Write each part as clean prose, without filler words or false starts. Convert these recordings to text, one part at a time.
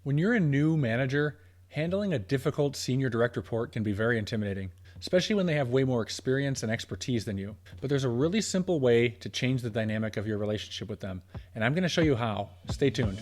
When you're a new manager, handling a difficult senior direct report can be very intimidating, especially when they have way more experience and expertise than you. But there's a really simple way to change the dynamic of your relationship with them, and I'm going to show you how. Stay tuned.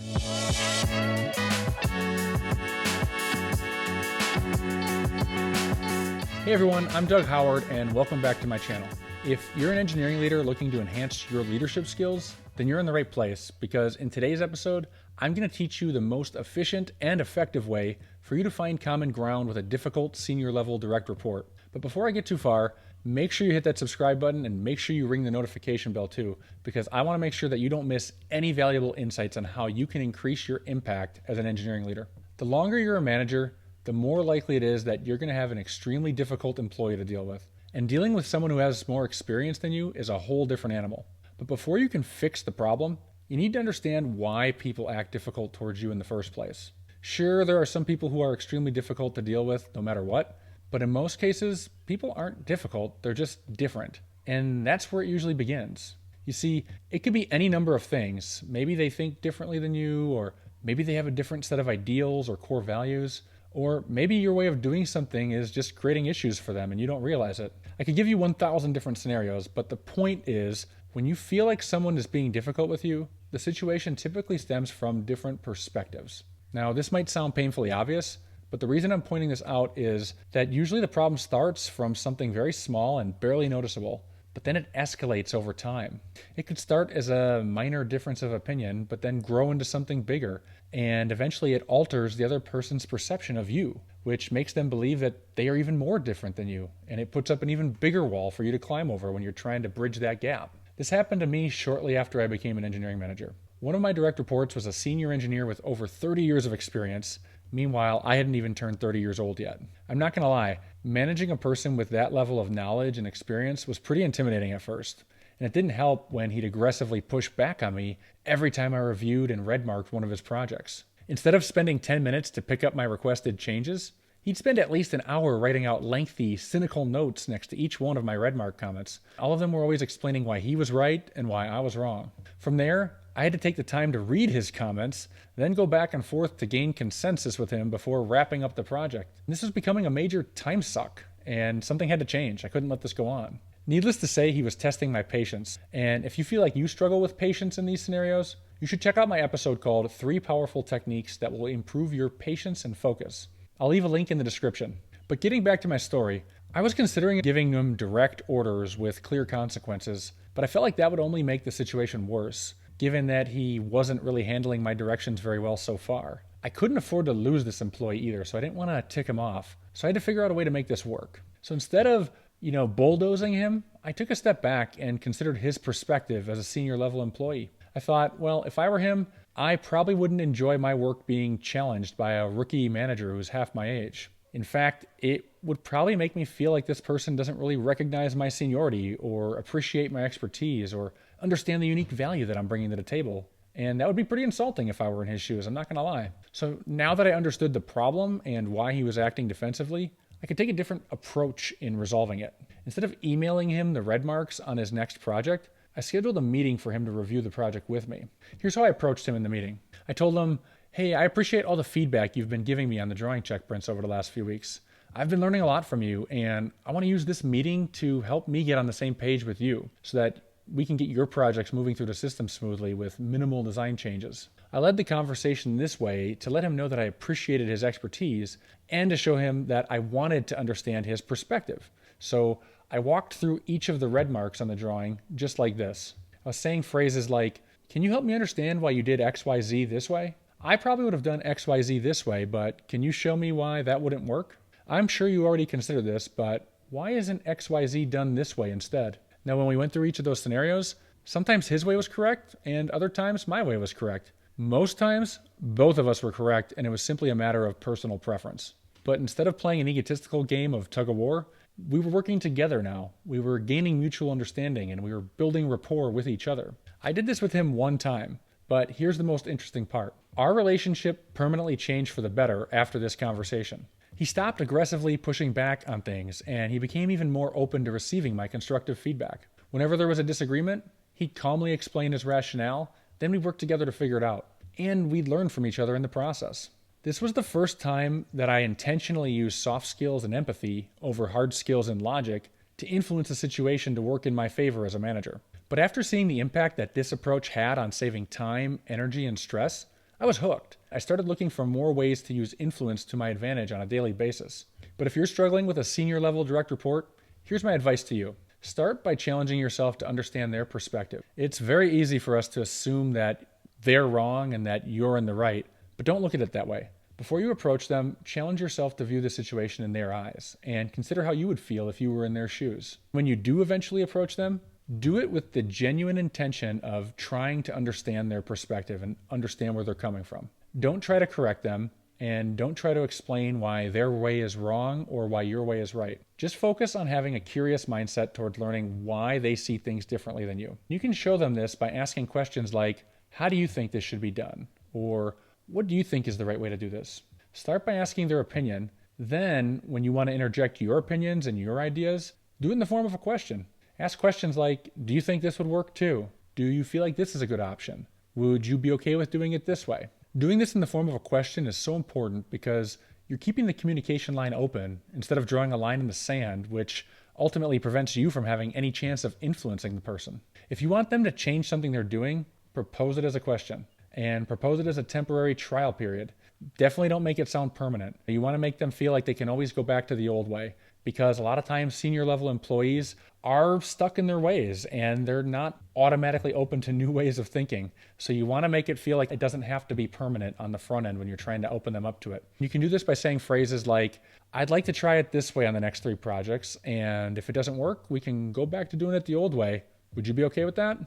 Hey everyone, I'm Doug Howard, and welcome back to my channel. If you're an engineering leader looking to enhance your leadership skills, then you're in the right place, because in today's episode, I'm going to teach you the most efficient and effective way for you to find common ground with a difficult senior level direct report. But before I get too far, make sure you hit that subscribe button and make sure you ring the notification bell too, because I want to make sure that you don't miss any valuable insights on how you can increase your impact as an engineering leader. The longer you're a manager, the more likely it is that you're going to have an extremely difficult employee to deal with. And dealing with someone who has more experience than you is a whole different animal. But before you can fix the problem, you need to understand why people act difficult towards you in the first place. Sure, there are some people who are extremely difficult to deal with no matter what, but in most cases, people aren't difficult, they're just different. And that's where it usually begins. You see, it could be any number of things. Maybe they think differently than you, or maybe they have a different set of ideals or core values. Or maybe your way of doing something is just creating issues for them and you don't realize it. I could give you 1,000 different scenarios, but the point is, when you feel like someone is being difficult with you, the situation typically stems from different perspectives. Now, this might sound painfully obvious, but the reason I'm pointing this out is that usually the problem starts from something very small and barely noticeable, but then it escalates over time. It could start as a minor difference of opinion, but then grow into something bigger, and eventually it alters the other person's perception of you, which makes them believe that they are even more different than you, and it puts up an even bigger wall for you to climb over when you're trying to bridge that gap. This happened to me shortly after I became an engineering manager. One of my direct reports was a senior engineer with over 30 years of experience. Meanwhile, I hadn't even turned 30 years old yet. I'm not going to lie, managing a person with that level of knowledge and experience was pretty intimidating at first. And it didn't help when he'd aggressively push back on me every time I reviewed and red marked one of his projects. Instead of spending 10 minutes to pick up my requested changes, he'd spend at least an hour writing out lengthy, cynical notes next to each one of my red mark comments. All of them were always explaining why he was right and why I was wrong. From there, I had to take the time to read his comments, then go back and forth to gain consensus with him before wrapping up the project. And this was becoming a major time suck, and something had to change. I couldn't let this go on. Needless to say, he was testing my patience. And if you feel like you struggle with patience in these scenarios, you should check out my episode called 3 Powerful Techniques That Will Improve Your Patience and Focus. I'll leave a link in the description. But getting back to my story, I was considering giving him direct orders with clear consequences, but I felt like that would only make the situation worse, given that he wasn't really handling my directions very well so far. I couldn't afford to lose this employee either, so I didn't want to tick him off. So I had to figure out a way to make this work. So instead of, bulldozing him, I took a step back and considered his perspective as a senior level employee. I thought, well, if I were him, I probably wouldn't enjoy my work being challenged by a rookie manager who's half my age. In fact, it would probably make me feel like this person doesn't really recognize my seniority or appreciate my expertise or understand the unique value that I'm bringing to the table. And that would be pretty insulting if I were in his shoes, I'm not going to lie. So now that I understood the problem and why he was acting defensively, I could take a different approach in resolving it. Instead of emailing him the red marks on his next project, I scheduled a meeting for him to review the project with me. Here's how I approached him in the meeting. I told him, hey, I appreciate all the feedback you've been giving me on the drawing check prints over the last few weeks. I've been learning a lot from you, and I want to use this meeting to help me get on the same page with you so that we can get your projects moving through the system smoothly with minimal design changes. I led the conversation this way to let him know that I appreciated his expertise and to show him that I wanted to understand his perspective. So I walked through each of the red marks on the drawing just like this. I was saying phrases like, can you help me understand why you did XYZ this way? I probably would have done XYZ this way, but can you show me why that wouldn't work? I'm sure you already considered this, but why isn't XYZ done this way instead? Now, when we went through each of those scenarios, sometimes his way was correct and other times my way was correct. Most times, both of us were correct and it was simply a matter of personal preference. But instead of playing an egotistical game of tug of war, we were working together now. We were gaining mutual understanding and we were building rapport with each other. I did this with him one time, but here's the most interesting part. Our relationship permanently changed for the better after this conversation. He stopped aggressively pushing back on things, and he became even more open to receiving my constructive feedback. Whenever there was a disagreement, he'd calmly explain his rationale, then we'd work together to figure it out. And we'd learn from each other in the process. This was the first time that I intentionally used soft skills and empathy over hard skills and logic to influence a situation to work in my favor as a manager. But after seeing the impact that this approach had on saving time, energy, and stress, I was hooked. I started looking for more ways to use influence to my advantage on a daily basis. But if you're struggling with a senior level direct report, here's my advice to you. Start by challenging yourself to understand their perspective. It's very easy for us to assume that they're wrong and that you're in the right, but don't look at it that way. Before you approach them, challenge yourself to view the situation in their eyes and consider how you would feel if you were in their shoes. When you do eventually approach them, do it with the genuine intention of trying to understand their perspective and understand where they're coming from. Don't try to correct them, and don't try to explain why their way is wrong or why your way is right. Just focus on having a curious mindset towards learning why they see things differently than you. You can show them this by asking questions like, how do you think this should be done? Or what do you think is the right way to do this? Start by asking their opinion. Then, when you want to interject your opinions and your ideas, do it in the form of a question. Ask questions like, do you think this would work too? Do you feel like this is a good option? Would you be okay with doing it this way? Doing this in the form of a question is so important because you're keeping the communication line open instead of drawing a line in the sand, which ultimately prevents you from having any chance of influencing the person. If you want them to change something they're doing, propose it as a question and propose it as a temporary trial period. Definitely don't make it sound permanent. You want to make them feel like they can always go back to the old way, because a lot of times senior level employees are stuck in their ways and they're not automatically open to new ways of thinking. So you want to make it feel like it doesn't have to be permanent on the front end when you're trying to open them up to it. You can do this by saying phrases like, I'd like to try it this way on the next 3 projects, and if it doesn't work, we can go back to doing it the old way. Would you be okay with that?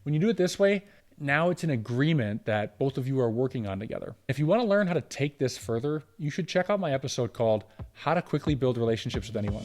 When you do it this way, now it's an agreement that both of you are working on together. If you want to learn how to take this further, you should check out my episode called How to Quickly Build Relationships with Anyone.